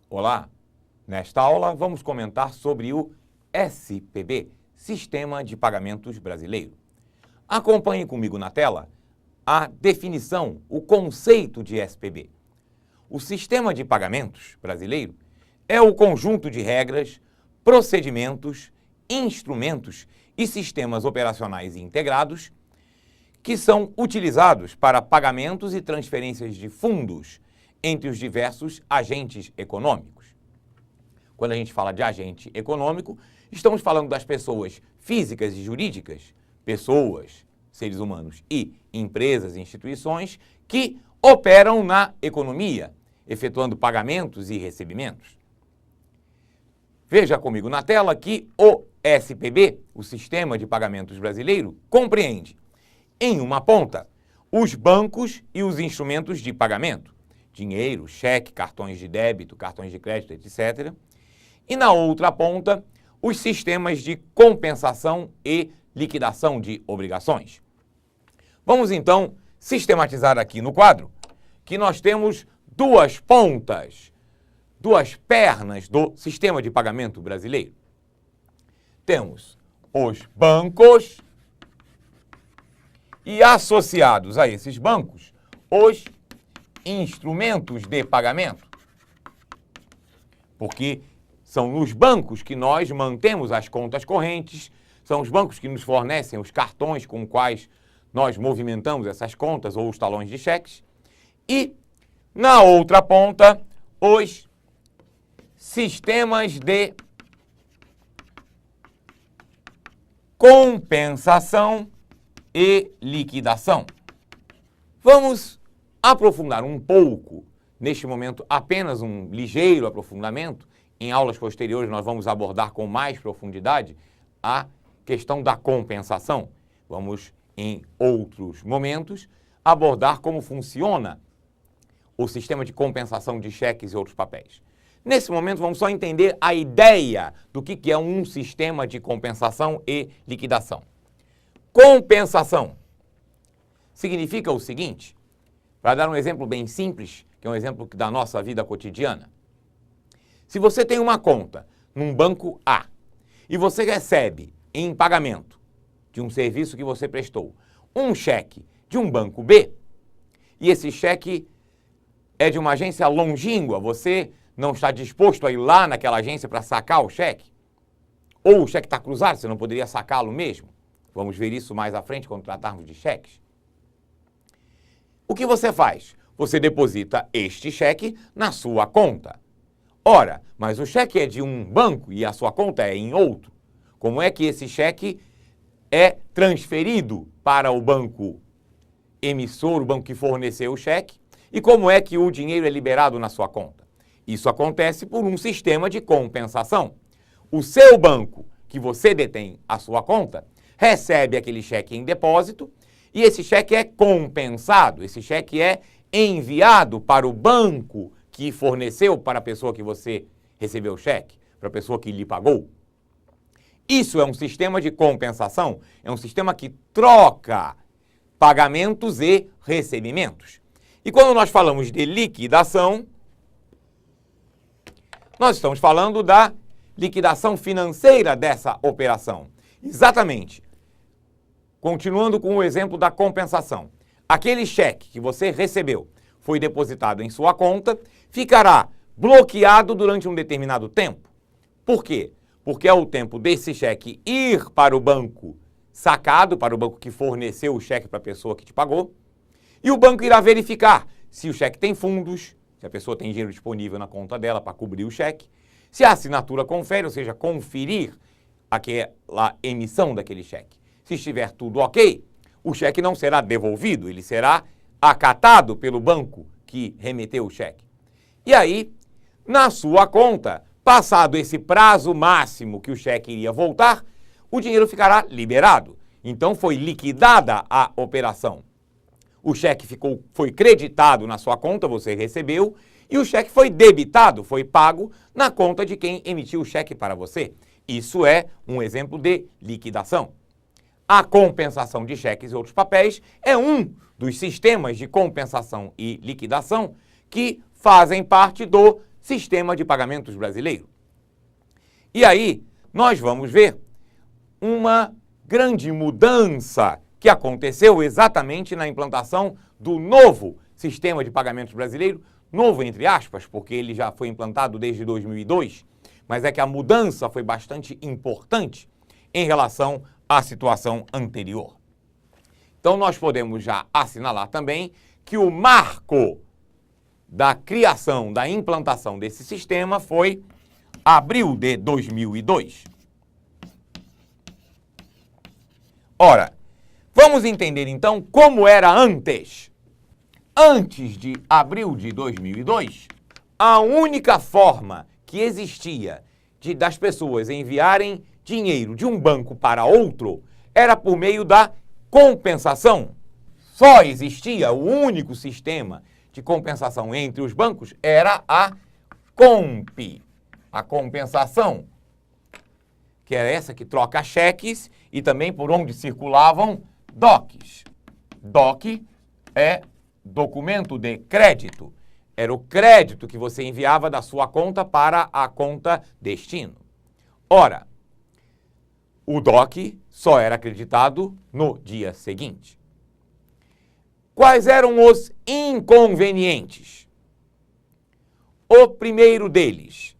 Olá! Nesta aula vamos comentar sobre o SPB, Sistema de Pagamentos Brasileiro. Acompanhe comigo na tela a definição, o conceito de SPB. O Sistema de Pagamentos Brasileiro é o conjunto de regras, procedimentos, instrumentos e sistemas operacionais integrados que são utilizados para pagamentos e transferências de fundos entre os diversos agentes econômicos. Quando a gente fala de agente econômico, estamos falando das pessoas físicas e jurídicas, pessoas, seres humanos e empresas e instituições que operam na economia, efetuando pagamentos e recebimentos. Veja comigo na tela que o SPB, o Sistema de Pagamentos Brasileiro, compreende, em uma ponta, os bancos e os instrumentos de pagamento, dinheiro, cheque, cartões de débito, cartões de crédito, etc. E na outra ponta, os sistemas de compensação e liquidação de obrigações. Vamos então sistematizar aqui no quadro que nós temos duas pontas, duas pernas do sistema de pagamento brasileiro. Temos os bancos e, associados a esses bancos, os instrumentos de pagamento, porque são nos bancos que nós mantemos as contas correntes, são os bancos que nos fornecem os cartões com os quais nós movimentamos essas contas ou os talões de cheques, e na outra ponta, os sistemas de compensação e liquidação. Vamos aprofundar um pouco, neste momento apenas um ligeiro aprofundamento. Em aulas posteriores nós vamos abordar com mais profundidade a questão da compensação. Vamos, em outros momentos, abordar como funciona o sistema de compensação de cheques e outros papéis. Nesse momento vamos só entender a ideia do que é um sistema de compensação e liquidação. Compensação significa o seguinte, para dar um exemplo bem simples, que é um exemplo da nossa vida cotidiana. Se você tem uma conta num banco A e você recebe em pagamento de um serviço que você prestou um cheque de um banco B, e esse cheque é de uma agência longínqua, você não está disposto a ir lá naquela agência para sacar o cheque, ou o cheque está cruzado, você não poderia sacá-lo mesmo. Vamos ver isso mais à frente quando tratarmos de cheques. O que você faz? Você deposita este cheque na sua conta. Ora, mas o cheque é de um banco e a sua conta é em outro. Como é que esse cheque é transferido para o banco emissor, o banco que forneceu o cheque? E como é que o dinheiro é liberado na sua conta? Isso acontece por um sistema de compensação. O seu banco, que você detém a sua conta, recebe aquele cheque em depósito e esse cheque é compensado, esse cheque é enviado para o banco que forneceu para a pessoa que você recebeu o cheque, para a pessoa que lhe pagou. Isso é um sistema de compensação, é um sistema que troca pagamentos e recebimentos. E quando nós falamos de liquidação, nós estamos falando da liquidação financeira dessa operação. Exatamente. Continuando com o exemplo da compensação. Aquele cheque que você recebeu foi depositado em sua conta, ficará bloqueado durante um determinado tempo. Por quê? Porque é o tempo desse cheque ir para o banco sacado, para o banco que forneceu o cheque para a pessoa que te pagou, e o banco irá verificar se o cheque tem fundos, se a pessoa tem dinheiro disponível na conta dela para cobrir o cheque, se a assinatura confere, ou seja, conferir aquela emissão daquele cheque. Se estiver tudo ok, o cheque não será devolvido, ele será acatado pelo banco que remeteu o cheque. E aí, na sua conta, passado esse prazo máximo que o cheque iria voltar, o dinheiro ficará liberado. Então foi liquidada a operação. O cheque foi creditado na sua conta, você recebeu, e o cheque foi debitado, foi pago na conta de quem emitiu o cheque para você. Isso é um exemplo de liquidação. A compensação de cheques e outros papéis é um dos sistemas de compensação e liquidação que fazem parte do sistema de pagamentos brasileiro. E aí, nós vamos ver uma grande mudança que aconteceu exatamente na implantação do novo sistema de pagamentos brasileiro, novo entre aspas, porque ele já foi implantado desde 2002, mas é que a mudança foi bastante importante em relação à situação anterior. Então, nós podemos já assinalar também que o marco da criação, da implantação desse sistema foi abril de 2002. Ora, vamos entender então como era antes. Antes de abril de 2002, a única forma que existia das pessoas enviarem dinheiro de um banco para outro era por meio da compensação. Só existia o único sistema de compensação entre os bancos era a COMP, a compensação, que é essa que troca cheques e também por onde circulavam DOCs. DOC é documento de crédito. Era o crédito que você enviava da sua conta para a conta destino. Ora, o DOC só era acreditado no dia seguinte. Quais eram os inconvenientes? O primeiro deles,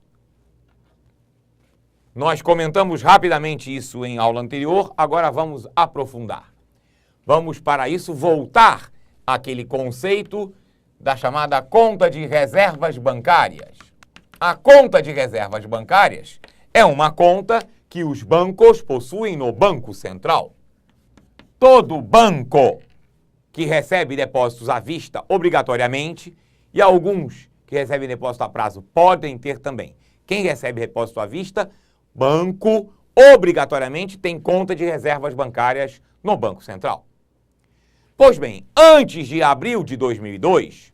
nós comentamos rapidamente isso em aula anterior, agora vamos aprofundar. Vamos, para isso, voltar àquele conceito da chamada conta de reservas bancárias. A conta de reservas bancárias é uma conta que os bancos possuem no Banco Central. Todo banco que recebe depósitos à vista obrigatoriamente, e alguns que recebem depósito a prazo podem ter também. Quem recebe depósito à vista, banco, obrigatoriamente tem conta de reservas bancárias no Banco Central. Pois bem, antes de abril de 2002,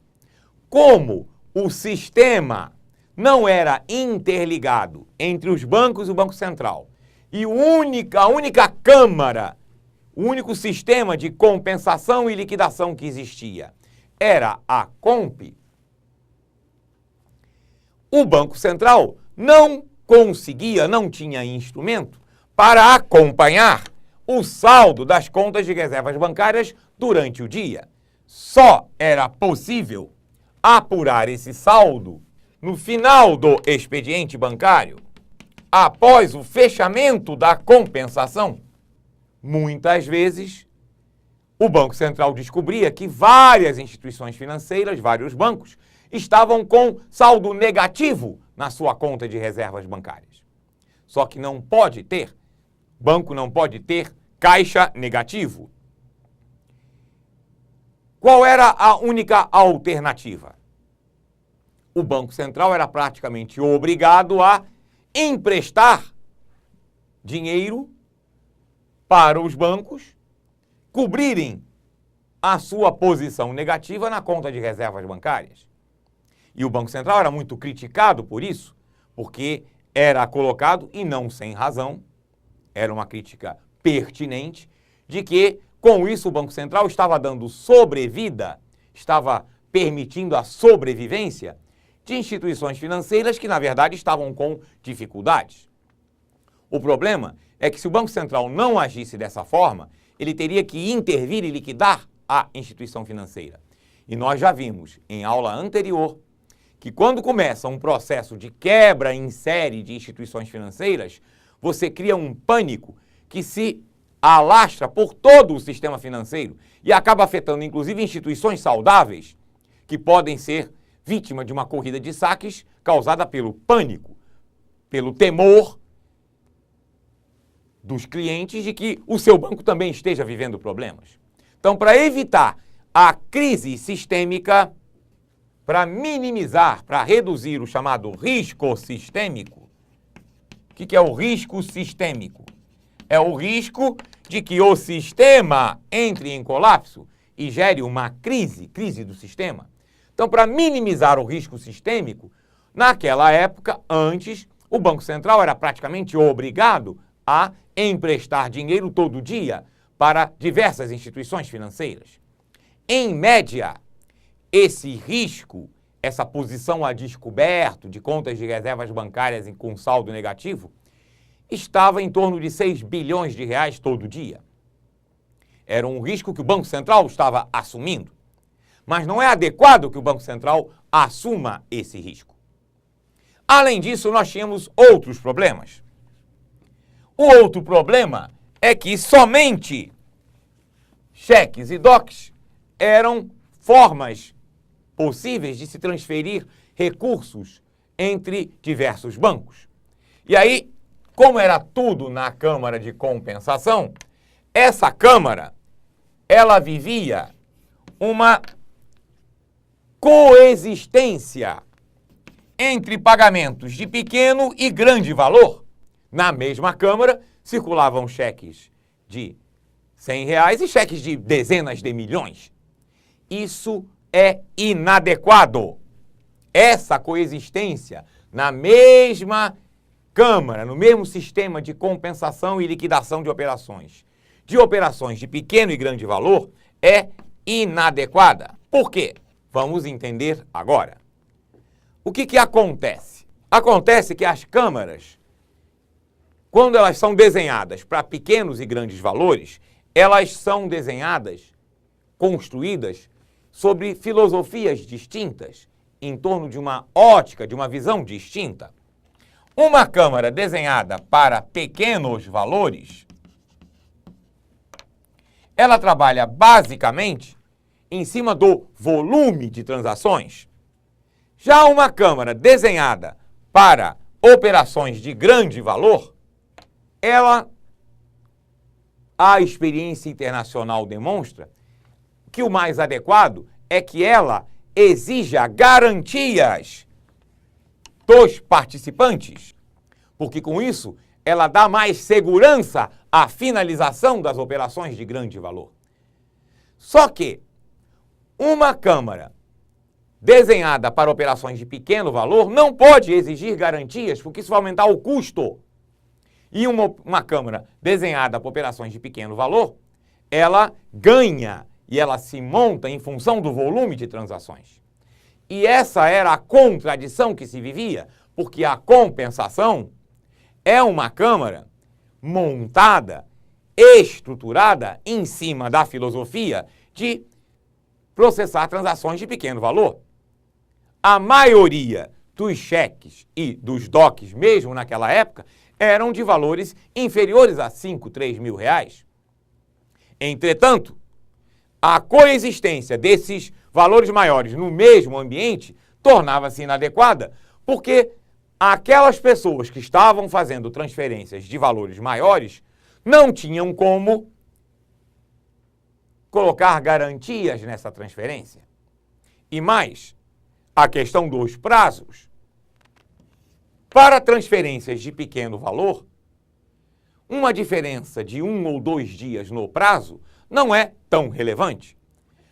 como o sistema não era interligado entre os bancos e o Banco Central, e a única câmara, o único sistema de compensação e liquidação que existia era a COMP, o Banco Central não conseguia, não tinha instrumento para acompanhar o saldo das contas de reservas bancárias durante o dia. Só era possível apurar esse saldo no final do expediente bancário, após o fechamento da compensação. Muitas vezes, o Banco Central descobria que várias instituições financeiras, vários bancos, estavam com saldo negativo na sua conta de reservas bancárias. Só que não pode ter, banco não pode ter caixa negativo. Qual era a única alternativa? O Banco Central era praticamente obrigado a emprestar dinheiro para os bancos cobrirem a sua posição negativa na conta de reservas bancárias. E o Banco Central era muito criticado por isso, porque era colocado, e não sem razão, era uma crítica pertinente, de que com isso o Banco Central estava dando sobrevida, estava permitindo a sobrevivência de instituições financeiras que, na verdade, estavam com dificuldades. O problema é que se o Banco Central não agisse dessa forma, ele teria que intervir e liquidar a instituição financeira. E nós já vimos em aula anterior que quando começa um processo de quebra em série de instituições financeiras, você cria um pânico que se alastra por todo o sistema financeiro e acaba afetando, inclusive, instituições saudáveis que podem ser vítima de uma corrida de saques causada pelo pânico, pelo temor dos clientes de que o seu banco também esteja vivendo problemas. Então, para evitar a crise sistêmica, para minimizar, para reduzir o chamado risco sistêmico, o que é o risco sistêmico? É o risco de que o sistema entre em colapso e gere uma crise do sistema. Então, para minimizar o risco sistêmico, naquela época, antes, o Banco Central era praticamente obrigado a emprestar dinheiro todo dia para diversas instituições financeiras. Em média, esse risco essa posição a descoberto de contas de reservas bancárias com saldo negativo, estava em torno de 6 bilhões de reais todo dia. Era um risco que o Banco Central estava assumindo. Mas não é adequado que o Banco Central assuma esse risco. Além disso, nós tínhamos outros problemas. O outro problema é que somente cheques e DOCs eram formas possíveis de se transferir recursos entre diversos bancos. E aí, como era tudo na Câmara de Compensação, essa Câmara, ela vivia uma coexistência entre pagamentos de pequeno e grande valor. Na mesma Câmara, circulavam cheques de R$100 e cheques de dezenas de milhões. Isso é inadequado. Essa coexistência na mesma Câmara, no mesmo sistema de compensação e liquidação de operações de pequeno e grande valor, é inadequada. Por quê? Vamos entender agora. O que acontece? Acontece que as câmaras, quando elas são desenhadas para pequenos e grandes valores, elas são desenhadas, construídas sobre filosofias distintas, em torno de uma ótica, de uma visão distinta. Uma câmara desenhada para pequenos valores, ela trabalha basicamente em cima do volume de transações. Já uma câmara desenhada para operações de grande valor, a experiência internacional demonstra que o mais adequado é que ela exija garantias dos participantes, porque com isso ela dá mais segurança à finalização das operações de grande valor. Só que uma câmara desenhada para operações de pequeno valor não pode exigir garantias, porque isso vai aumentar o custo. E uma câmara desenhada para operações de pequeno valor, ela ganha e ela se monta em função do volume de transações. E essa era a contradição que se vivia, porque a compensação é uma câmara montada, estruturada em cima da filosofia de processar transações de pequeno valor. A maioria dos cheques e dos DOCs, mesmo naquela época, eram de valores inferiores a 5, 3 mil reais. Entretanto, a coexistência desses valores maiores no mesmo ambiente tornava-se inadequada, porque aquelas pessoas que estavam fazendo transferências de valores maiores não tinham como colocar garantias nessa transferência. E mais, a questão dos prazos. Para transferências de pequeno valor, uma diferença de 1 ou 2 dias no prazo não é tão relevante.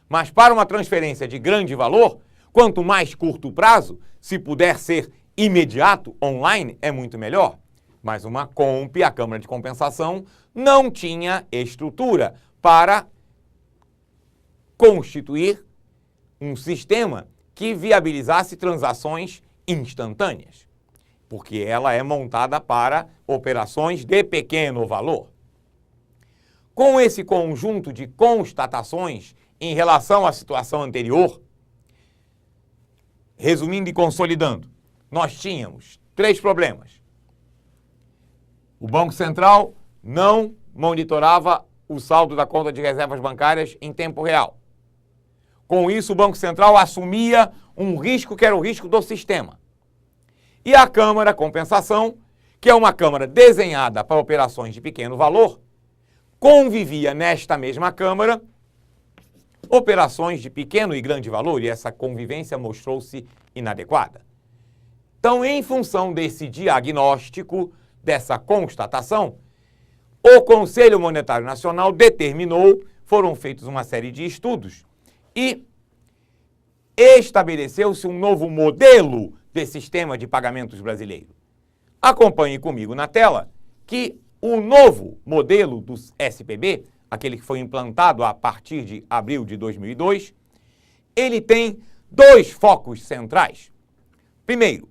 Mas para uma transferência de grande valor, quanto mais curto o prazo, se puder ser imediato, online, é muito melhor. Mas uma a Câmara de Compensação, não tinha estrutura para constituir um sistema que viabilizasse transações instantâneas, porque ela é montada para operações de pequeno valor. Com esse conjunto de constatações em relação à situação anterior, resumindo e consolidando, nós tínhamos 3 problemas. O Banco Central não monitorava o saldo da conta de reservas bancárias em tempo real. Com isso, o Banco Central assumia um risco que era o risco do sistema. E a Câmara Compensação, que é uma Câmara desenhada para operações de pequeno valor, convivia nesta mesma Câmara operações de pequeno e grande valor, e essa convivência mostrou-se inadequada. Então, em função desse diagnóstico, dessa constatação, o Conselho Monetário Nacional determinou, foram feitos uma série de estudos, e estabeleceu-se um novo modelo de sistema de pagamentos brasileiro. Acompanhe comigo na tela que o novo modelo do SPB, aquele que foi implantado a partir de abril de 2002, ele tem dois focos centrais. Primeiro,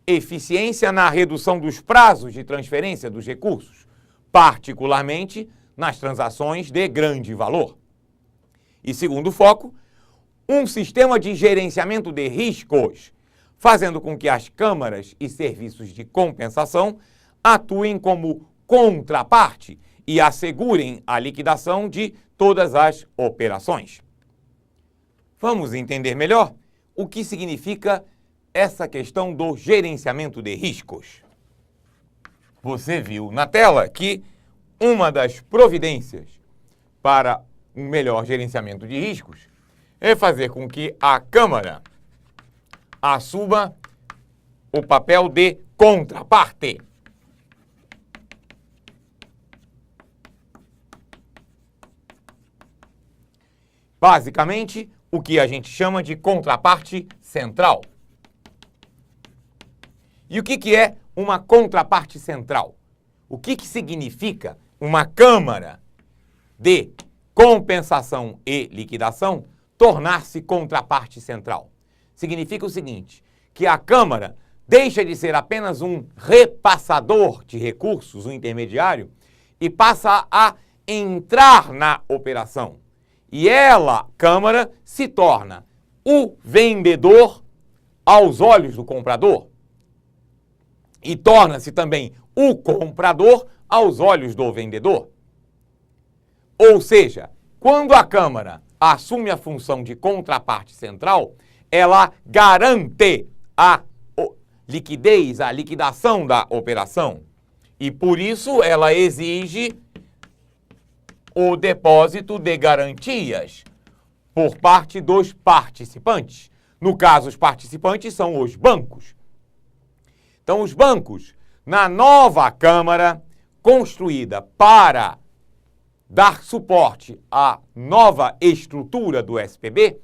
eficiência na redução dos prazos de transferência dos recursos, particularmente nas transações de grande valor. E segundo foco, um sistema de gerenciamento de riscos, fazendo com que as câmaras e serviços de compensação atuem como contraparte e assegurem a liquidação de todas as operações. Vamos entender melhor o que significa essa questão do gerenciamento de riscos. Você viu na tela que uma das providências para um melhor gerenciamento de riscos é fazer com que a Câmara assuma o papel de contraparte. Basicamente, o que a gente chama de contraparte central. E o que é uma contraparte central? O que significa uma Câmara de compensação e liquidação tornar-se contraparte central? Significa o seguinte, que a Câmara deixa de ser apenas um repassador de recursos, um intermediário, e passa a entrar na operação. E ela, Câmara, se torna o vendedor aos olhos do comprador e torna-se também o comprador aos olhos do vendedor. Ou seja, quando a Câmara assume a função de contraparte central, ela garante a liquidez, a liquidação da operação. E por isso ela exige o depósito de garantias por parte dos participantes. No caso, os participantes são os bancos. Então, os bancos, na nova Câmara construída para dar suporte à nova estrutura do SPB,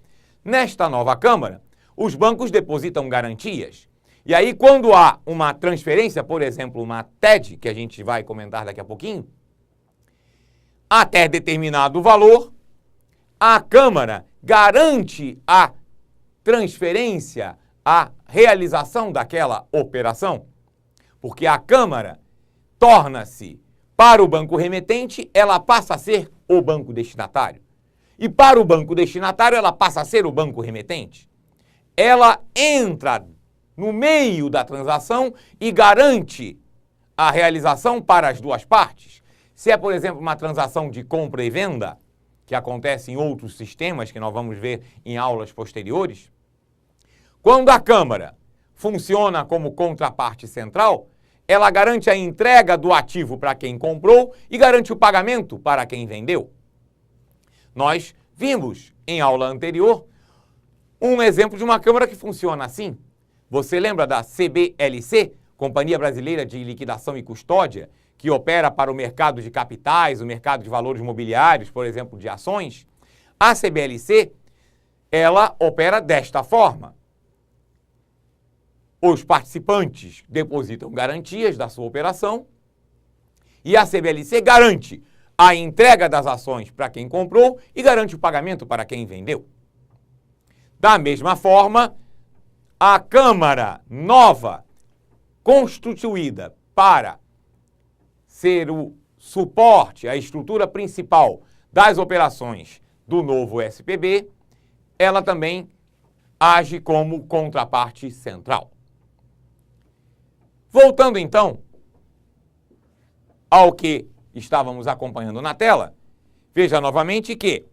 nesta nova Câmara, os bancos depositam garantias. E aí, quando há uma transferência, por exemplo, uma TED, que a gente vai comentar daqui a pouquinho, até determinado valor, a Câmara garante a transferência, a realização daquela operação, porque a Câmara torna-se, para o banco remetente, ela passa a ser o banco destinatário. E para o banco destinatário, ela passa a ser o banco remetente. Ela entra no meio da transação e garante a realização para as duas partes. Se é, por exemplo, uma transação de compra e venda, que acontece em outros sistemas, que nós vamos ver em aulas posteriores, quando a Câmara funciona como contraparte central, ela garante a entrega do ativo para quem comprou e garante o pagamento para quem vendeu. Nós vimos em aula anterior um exemplo de uma Câmara que funciona assim. Você lembra da CBLC, Companhia Brasileira de Liquidação e Custódia, que opera para o mercado de capitais, o mercado de valores mobiliários, por exemplo, de ações? A CBLC, ela opera desta forma. Os participantes depositam garantias da sua operação e a CBLC garante a entrega das ações para quem comprou e garante o pagamento para quem vendeu. Da mesma forma, a Câmara nova, constituída para ser o suporte, a estrutura principal das operações do novo SPB, ela também age como contraparte central. Voltando então ao que estávamos acompanhando na tela, veja novamente que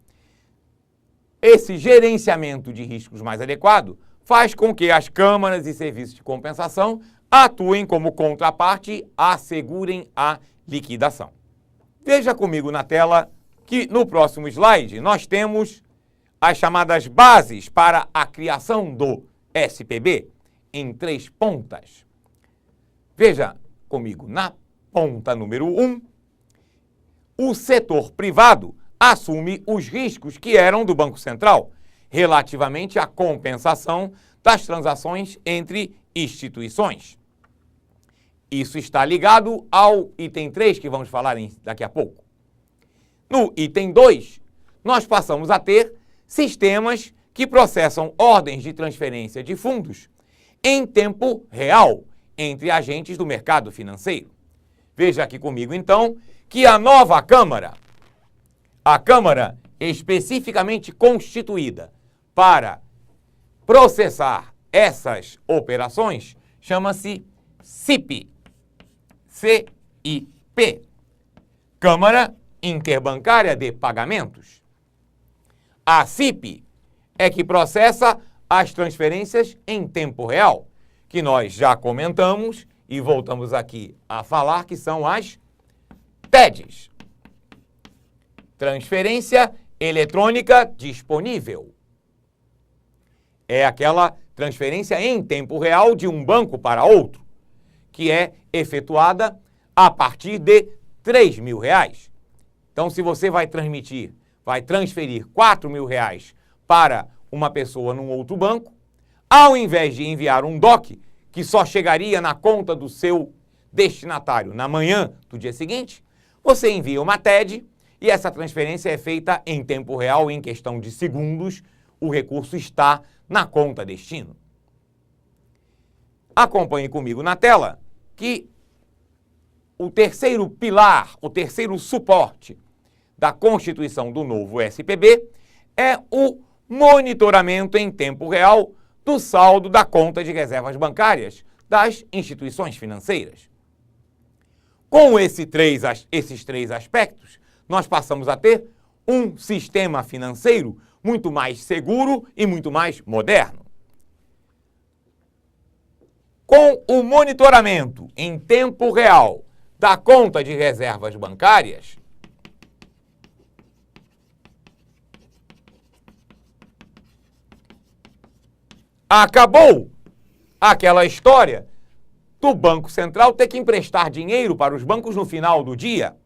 esse gerenciamento de riscos mais adequado faz com que as câmaras e serviços de compensação atuem como contraparte, assegurem a liquidação. Veja comigo na tela que no próximo slide nós temos as chamadas bases para a criação do SPB em 3 pontas. Veja comigo, na ponta número 1, o setor privado assume os riscos que eram do Banco Central, relativamente à compensação das transações entre instituições. Isso está ligado ao item 3, que vamos falar daqui a pouco. No item 2, nós passamos a ter sistemas que processam ordens de transferência de fundos em tempo real entre agentes do mercado financeiro. Veja aqui comigo, então, que a nova Câmara, a Câmara especificamente constituída para processar essas operações, chama-se CIP, CIP, Câmara Interbancária de Pagamentos. A CIP é que processa as transferências em tempo real, que nós já comentamos e voltamos aqui a falar que são as TEDs. Transferência eletrônica disponível. É aquela transferência em tempo real de um banco para outro, que é efetuada a partir de R$3.000. Então, se você vai transferir R$4.000 para uma pessoa num outro banco, ao invés de enviar um DOC, que só chegaria na conta do seu destinatário na manhã do dia seguinte, você envia uma TED e essa transferência é feita em tempo real, em questão de segundos, o recurso está na conta destino. Acompanhe comigo na tela que o terceiro pilar, o terceiro suporte da constituição do novo SPB é o monitoramento em tempo real do saldo da conta de reservas bancárias das instituições financeiras. Com esses três aspectos, nós passamos a ter um sistema financeiro muito mais seguro e muito mais moderno. Com o monitoramento em tempo real da conta de reservas bancárias, acabou aquela história do Banco Central ter que emprestar dinheiro para os bancos no final do dia.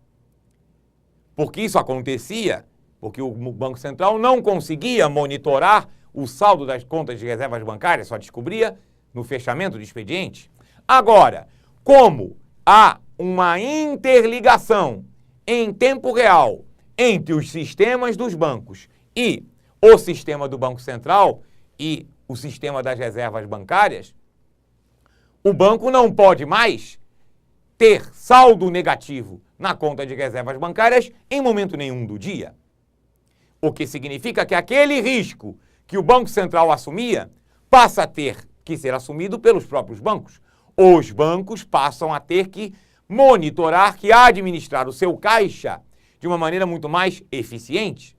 Porque isso acontecia, porque o Banco Central não conseguia monitorar o saldo das contas de reservas bancárias, só descobria no fechamento do expediente. Agora, como há uma interligação em tempo real entre os sistemas dos bancos e o sistema do Banco Central e o sistema das reservas bancárias, o banco não pode mais ter saldo negativo na conta de reservas bancárias em momento nenhum do dia. O que significa que aquele risco que o Banco Central assumia passa a ter que ser assumido pelos próprios bancos. Os bancos passam a ter que monitorar, que administrar o seu caixa de uma maneira muito mais eficiente,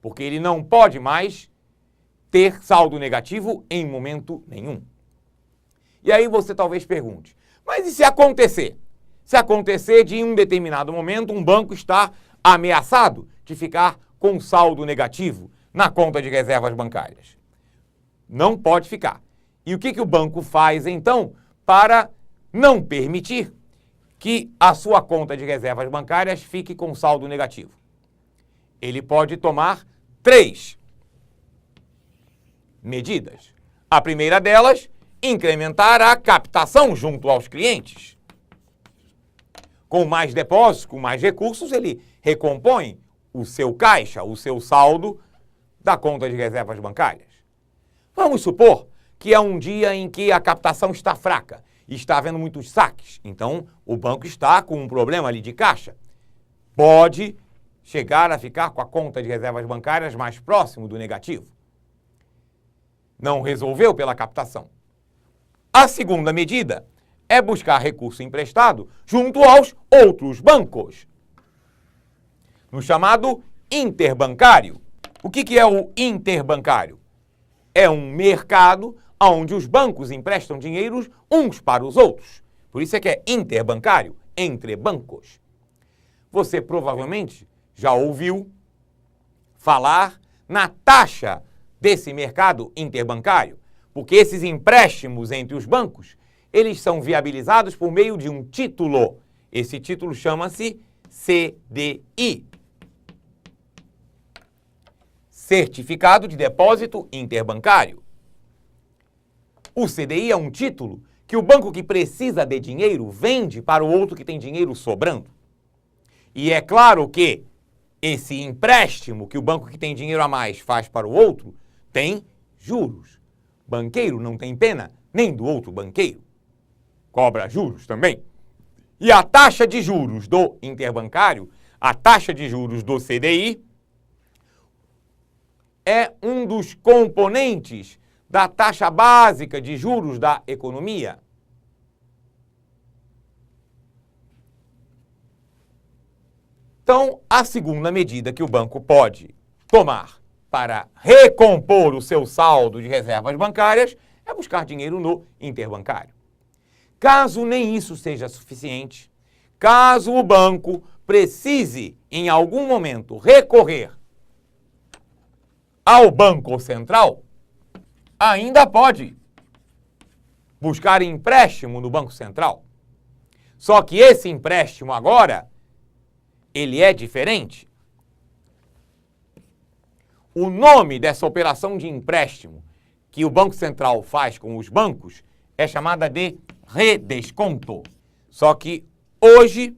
porque ele não pode mais ter saldo negativo em momento nenhum. E aí você talvez pergunte, mas e se acontecer? Se acontecer de, em um determinado momento, um banco estar ameaçado de ficar com saldo negativo na conta de reservas bancárias? Não pode ficar. E o que o banco faz, então, para não permitir que a sua conta de reservas bancárias fique com saldo negativo? Ele pode tomar 3 medidas. A primeira delas, incrementar a captação junto aos clientes. Com mais depósitos, com mais recursos, ele recompõe o seu caixa, o seu saldo da conta de reservas bancárias. Vamos supor que é um dia em que a captação está fraca e está havendo muitos saques. Então, o banco está com um problema ali de caixa. Pode chegar a ficar com a conta de reservas bancárias mais próximo do negativo. Não resolveu pela captação. A segunda medida é buscar recurso emprestado junto aos outros bancos, no chamado interbancário. O que é o interbancário? É um mercado onde os bancos emprestam dinheiro uns para os outros. Por isso é que é interbancário, entre bancos. Você provavelmente já ouviu falar na taxa desse mercado interbancário, porque esses empréstimos entre os bancos, eles são viabilizados por meio de um título. Esse título chama-se CDI. Certificado de Depósito Interbancário. O CDI é um título que o banco que precisa de dinheiro vende para o outro que tem dinheiro sobrando. E é claro que esse empréstimo que o banco que tem dinheiro a mais faz para o outro tem juros. Banqueiro não tem pena nem do outro banqueiro. Cobra juros também. E a taxa de juros do interbancário, a taxa de juros do CDI, é um dos componentes da taxa básica de juros da economia. Então, a segunda medida que o banco pode tomar para recompor o seu saldo de reservas bancárias é buscar dinheiro no interbancário. Caso nem isso seja suficiente, caso o banco precise, em algum momento, recorrer ao Banco Central, ainda pode buscar empréstimo no Banco Central. Só que esse empréstimo agora, ele é diferente. O nome dessa operação de empréstimo que o Banco Central faz com os bancos é chamada de redesconto. Só que hoje,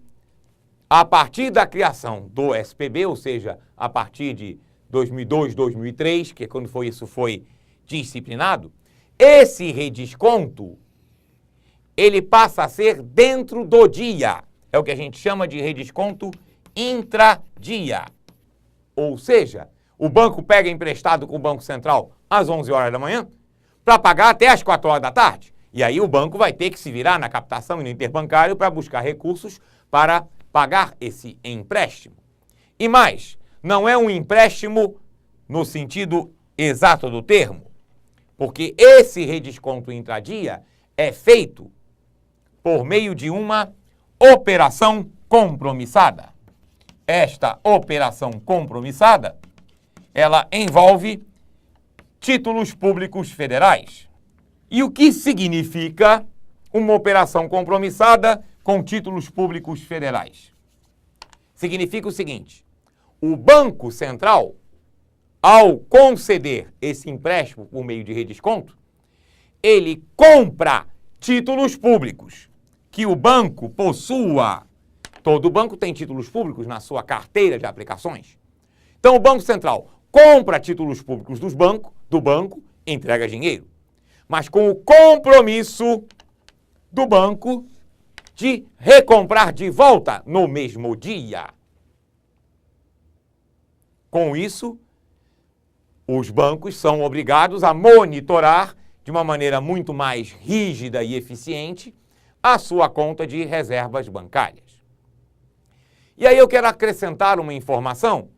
a partir da criação do SPB, ou seja, a partir de 2002, 2003, que é quando isso foi disciplinado, esse redesconto, ele passa a ser dentro do dia. É o que a gente chama de redesconto intradia. Ou seja, o banco pega emprestado com o Banco Central às 11 horas da manhã para pagar até às 4 horas da tarde. E aí o banco vai ter que se virar na captação e no interbancário para buscar recursos para pagar esse empréstimo. E mais, não é um empréstimo no sentido exato do termo, porque esse redesconto intradia é feito por meio de uma operação compromissada. Esta operação compromissada, ela envolve títulos públicos federais. E o que significa uma operação compromissada com títulos públicos federais? Significa o seguinte: o Banco Central, ao conceder esse empréstimo por meio de redesconto, ele compra títulos públicos que o banco possua. Todo banco tem títulos públicos na sua carteira de aplicações. Então o Banco Central compra títulos públicos do banco, entrega dinheiro, mas com o compromisso do banco de recomprar de volta no mesmo dia. Com isso, os bancos são obrigados a monitorar de uma maneira muito mais rígida e eficiente a sua conta de reservas bancárias. E aí eu quero acrescentar uma informação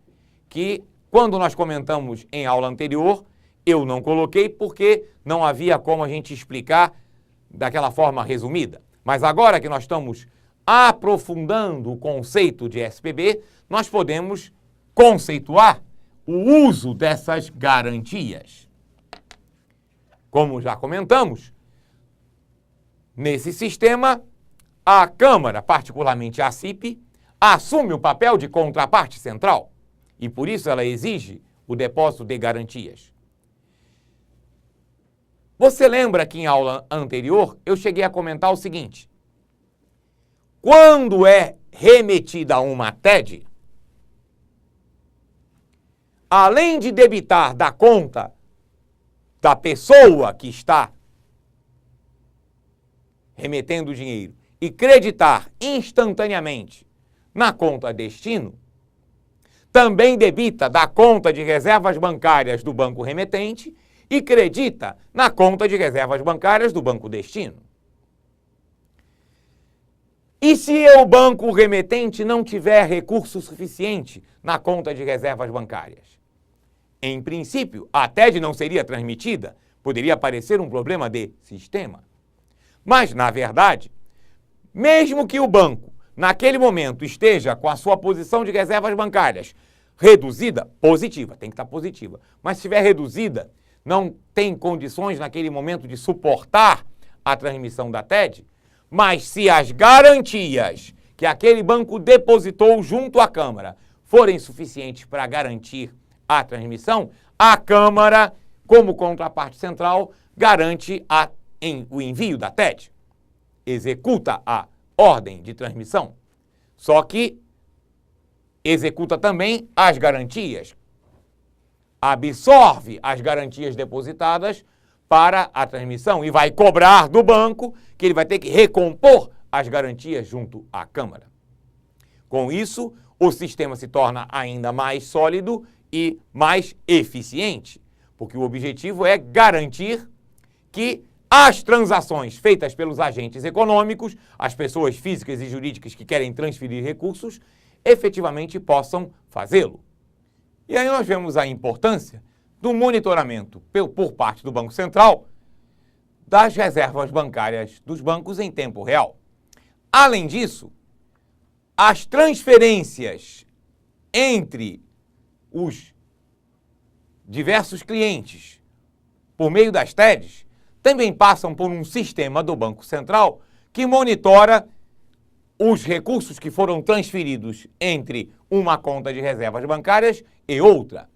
que, quando nós comentamos em aula anterior, eu não coloquei porque não havia como a gente explicar daquela forma resumida. Mas agora que nós estamos aprofundando o conceito de SPB, nós podemos conceituar o uso dessas garantias. Como já comentamos, nesse sistema, a Câmara, particularmente a CIP, assume o papel de contraparte central e, por isso, ela exige o depósito de garantias. Você lembra que em aula anterior eu cheguei a comentar o seguinte: quando é remetida uma TED, além de debitar da conta da pessoa que está remetendo o dinheiro e creditar instantaneamente na conta destino, também debita da conta de reservas bancárias do banco remetente e credita na conta de reservas bancárias do banco destino. E se o banco remetente não tiver recurso suficiente na conta de reservas bancárias? Em princípio, a TED não seria transmitida, poderia aparecer um problema de sistema. Mas, na verdade, mesmo que o banco, naquele momento, esteja com a sua posição de reservas bancárias reduzida, positiva, tem que estar positiva, mas se estiver reduzida, não tem condições naquele momento de suportar a transmissão da TED, mas se as garantias que aquele banco depositou junto à Câmara forem suficientes para garantir a transmissão, a Câmara, como contraparte central, garante o envio da TED, executa a ordem de transmissão, só que executa também as garantias. absorve as garantias depositadas para a transmissão e vai cobrar do banco que ele vai ter que recompor as garantias junto à Câmara. Com isso, o sistema se torna ainda mais sólido e mais eficiente, porque o objetivo é garantir que as transações feitas pelos agentes econômicos, as pessoas físicas e jurídicas que querem transferir recursos, efetivamente possam fazê-lo. E aí nós vemos a importância do monitoramento por parte do Banco Central das reservas bancárias dos bancos em tempo real. Além disso, as transferências entre os diversos clientes por meio das TEDs também passam por um sistema do Banco Central que monitora os recursos que foram transferidos entre uma conta de reservas bancárias e outra.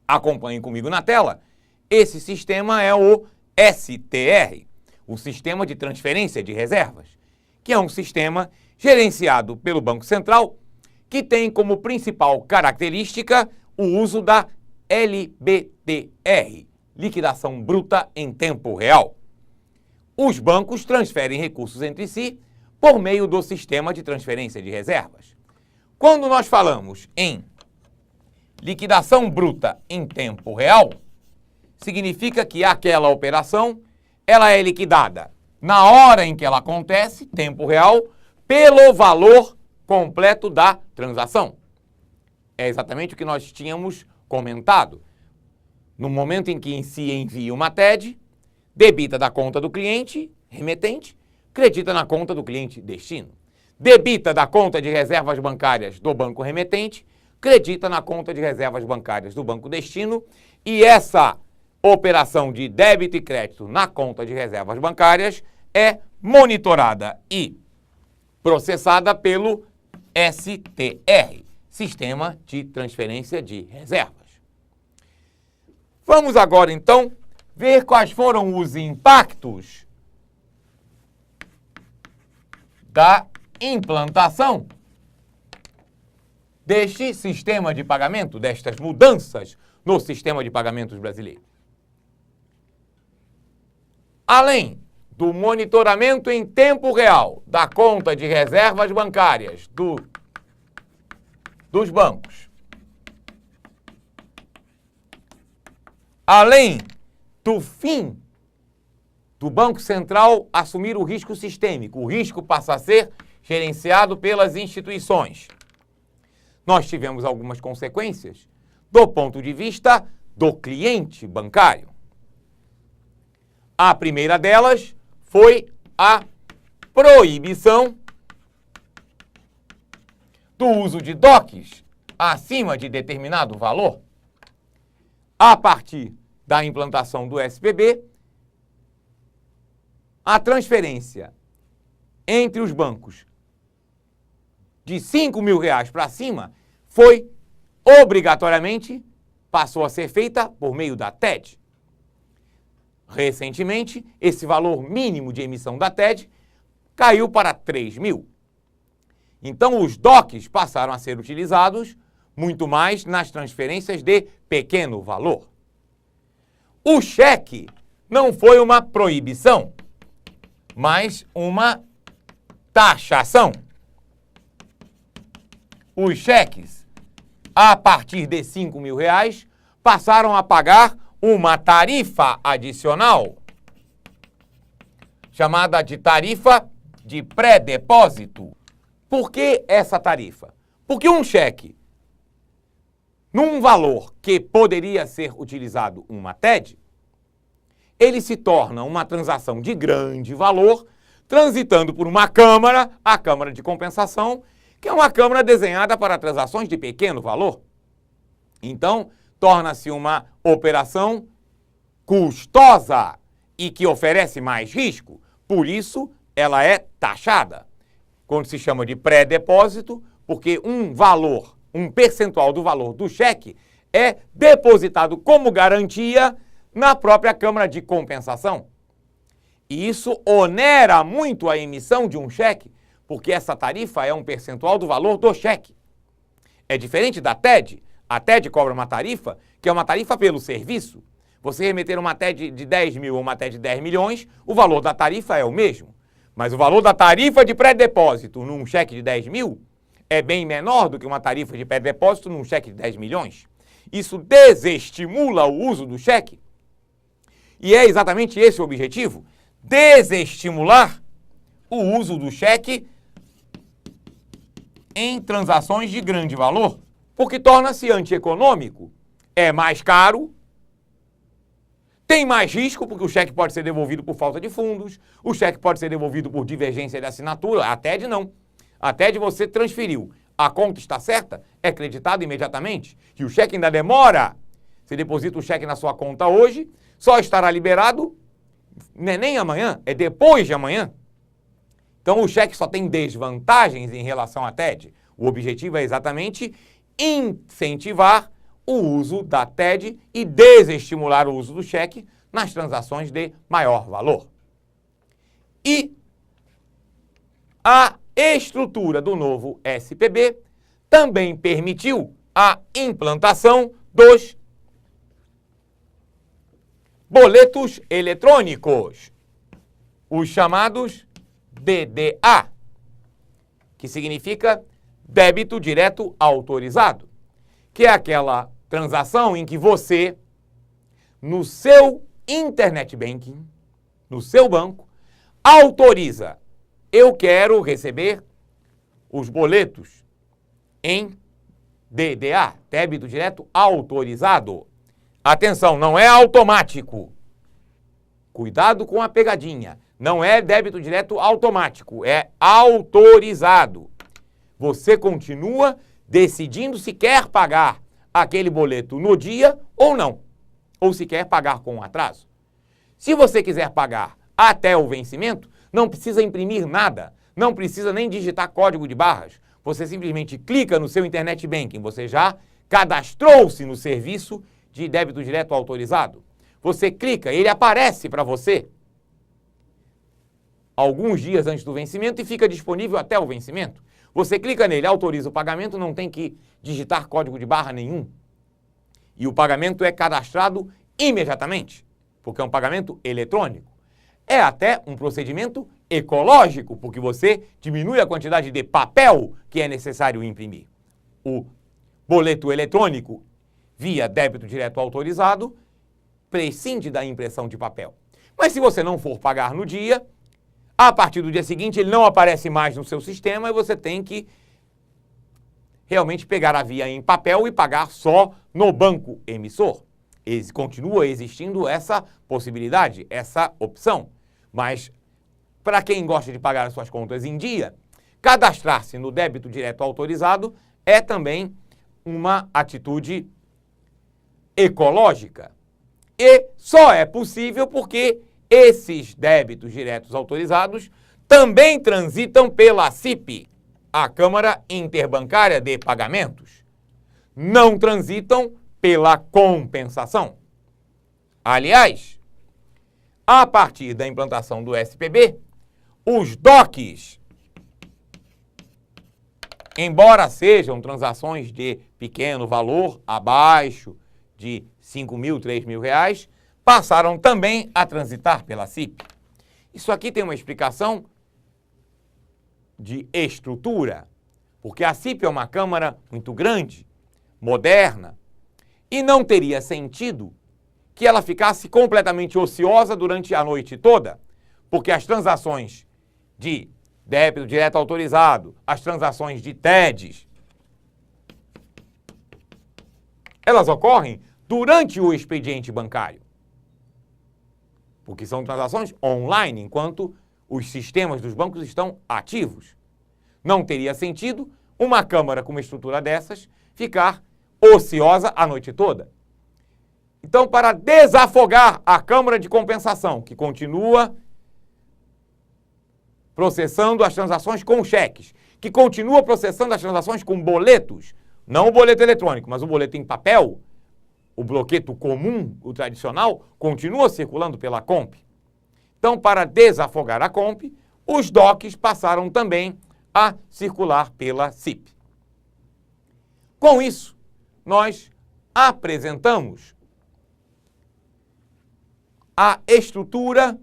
Acompanhem comigo na tela. Esse sistema é o STR, o Sistema de Transferência de Reservas, que é um sistema gerenciado pelo Banco Central que tem como principal característica o uso da LBTR, liquidação bruta em tempo real. Os bancos transferem recursos entre si por meio do sistema de transferência de reservas. Quando nós falamos em liquidação bruta em tempo real, significa que aquela operação ela é liquidada na hora em que ela acontece, tempo real, pelo valor completo da transação. É exatamente o que nós tínhamos comentado. No momento em que se envia uma TED, debita da conta do cliente, remetente, credita na conta do cliente, destino. Debita da conta de reservas bancárias do banco remetente, credita na conta de reservas bancárias do banco destino, e essa operação de débito e crédito na conta de reservas bancárias é monitorada e processada pelo STR, Sistema de Transferência de Reservas. Vamos agora, então, ver quais foram os impactos da implantação deste sistema de pagamento, destas mudanças no sistema de pagamentos brasileiro. Além do monitoramento em tempo real da conta de reservas bancárias dos bancos, além do fim do Banco Central assumir o risco sistêmico, o risco passa a ser gerenciado pelas instituições. Nós tivemos algumas consequências do ponto de vista do cliente bancário. A primeira delas foi a proibição do uso de DOCs acima de determinado valor. A partir da implantação do SPB, a transferência entre os bancos de R$5.000 para cima foi obrigatoriamente, passou a ser feita por meio da TED. Recentemente, esse valor mínimo de emissão da TED caiu para R$3.000. Então, os DOCs passaram a ser utilizados muito mais nas transferências de pequeno valor. O cheque não foi uma proibição, mas uma taxação. Os cheques, a partir de R$5.000, passaram a pagar uma tarifa adicional, chamada de tarifa de pré-depósito. Por que essa tarifa? Porque um cheque, num valor que poderia ser utilizado uma TED, ele se torna uma transação de grande valor, transitando por uma câmara, a Câmara de Compensação, que é uma câmara desenhada para transações de pequeno valor. Então, torna-se uma operação custosa e que oferece mais risco. Por isso, ela é taxada. Quando se chama de pré-depósito, porque um valor, um percentual do valor do cheque é depositado como garantia na própria Câmara de Compensação. E isso onera muito a emissão de um cheque, porque essa tarifa é um percentual do valor do cheque. É diferente da TED. A TED cobra uma tarifa, que é uma tarifa pelo serviço. Você remeter uma TED de 10 mil ou uma TED de 10 milhões, o valor da tarifa é o mesmo. Mas o valor da tarifa de pré-depósito num cheque de 10 mil é bem menor do que uma tarifa de pré-depósito num cheque de 10 milhões. Isso desestimula o uso do cheque. E é exatamente esse o objetivo: desestimular o uso do cheque em transações de grande valor, porque torna-se antieconômico, é mais caro, tem mais risco, porque o cheque pode ser devolvido por falta de fundos, o cheque pode ser devolvido por divergência de assinatura, a TED não. A TED você transferiu, a conta está certa, é creditado imediatamente, e o cheque ainda demora. Você deposita o cheque na sua conta hoje, só estará liberado, não é nem amanhã, é depois de amanhã. Então o cheque só tem desvantagens em relação à TED. O objetivo é exatamente incentivar o uso da TED e desestimular o uso do cheque nas transações de maior valor. E a estrutura do novo SPB também permitiu a implantação dos boletos eletrônicos, os chamados DDA, que significa débito direto autorizado, que é aquela transação em que você, no seu internet banking, no seu banco, autoriza: eu quero receber os boletos em DDA, débito direto autorizado. Atenção, não é automático. Cuidado com a pegadinha. Não é débito direto automático, é autorizado. Você continua decidindo se quer pagar aquele boleto no dia ou não, ou se quer pagar com atraso. Se você quiser pagar até o vencimento, não precisa imprimir nada, não precisa nem digitar código de barras. Você simplesmente clica no seu internet banking, você já cadastrou-se no serviço de débito direto autorizado. Você clica, ele aparece para você alguns dias antes do vencimento e fica disponível até o vencimento. Você clica nele, autoriza o pagamento, não tem que digitar código de barra nenhum. E o pagamento é cadastrado imediatamente, porque é um pagamento eletrônico. É até um procedimento ecológico, porque você diminui a quantidade de papel que é necessário imprimir. O boleto eletrônico via débito direto autorizado prescinde da impressão de papel. Mas se você não for pagar no dia, a partir do dia seguinte ele não aparece mais no seu sistema e você tem que realmente pegar a via em papel e pagar só no banco emissor. Continua existindo essa possibilidade, essa opção. Mas para quem gosta de pagar as suas contas em dia, cadastrar-se no débito direto autorizado é também uma atitude ecológica. E só é possível porque esses débitos diretos autorizados também transitam pela CIP, a Câmara Interbancária de Pagamentos. Não transitam pela compensação. Aliás, a partir da implantação do SPB, os DOCs, embora sejam transações de pequeno valor, abaixo de 5 mil, 3 mil reais, passaram também a transitar pela CIP. Isso aqui tem uma explicação de estrutura, porque a CIP é uma câmara muito grande, moderna, e não teria sentido que ela ficasse completamente ociosa durante a noite toda, porque as transações de débito direto autorizado, as transações de TEDs, elas ocorrem durante o expediente bancário, porque são transações online, enquanto os sistemas dos bancos estão ativos. Não teria sentido uma câmara com uma estrutura dessas ficar ociosa a noite toda. Então, para desafogar a Câmara de Compensação, que continua processando as transações com cheques, que continua processando as transações com boletos, não o boleto eletrônico, mas o boleto em papel, o bloqueto comum, o tradicional, continua circulando pela COMP. Então, para desafogar a COMP, os DOCs passaram também a circular pela CIP. Com isso, nós apresentamos a estrutura,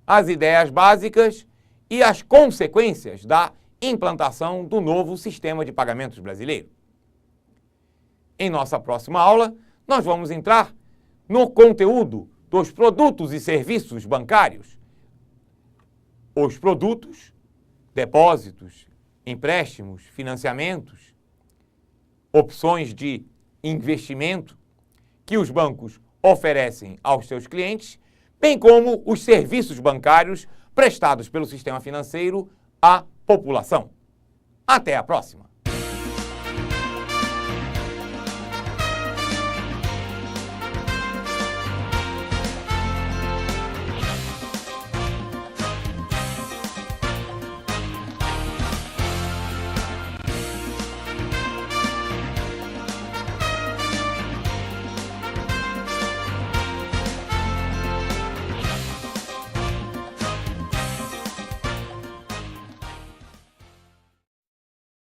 as ideias básicas e as consequências da implantação do novo sistema de pagamentos brasileiro. Em nossa próxima aula, nós vamos entrar no conteúdo dos produtos e serviços bancários. Os produtos, depósitos, empréstimos, financiamentos, opções de investimento que os bancos oferecem aos seus clientes, bem como os serviços bancários prestados pelo sistema financeiro à população. Até a próxima!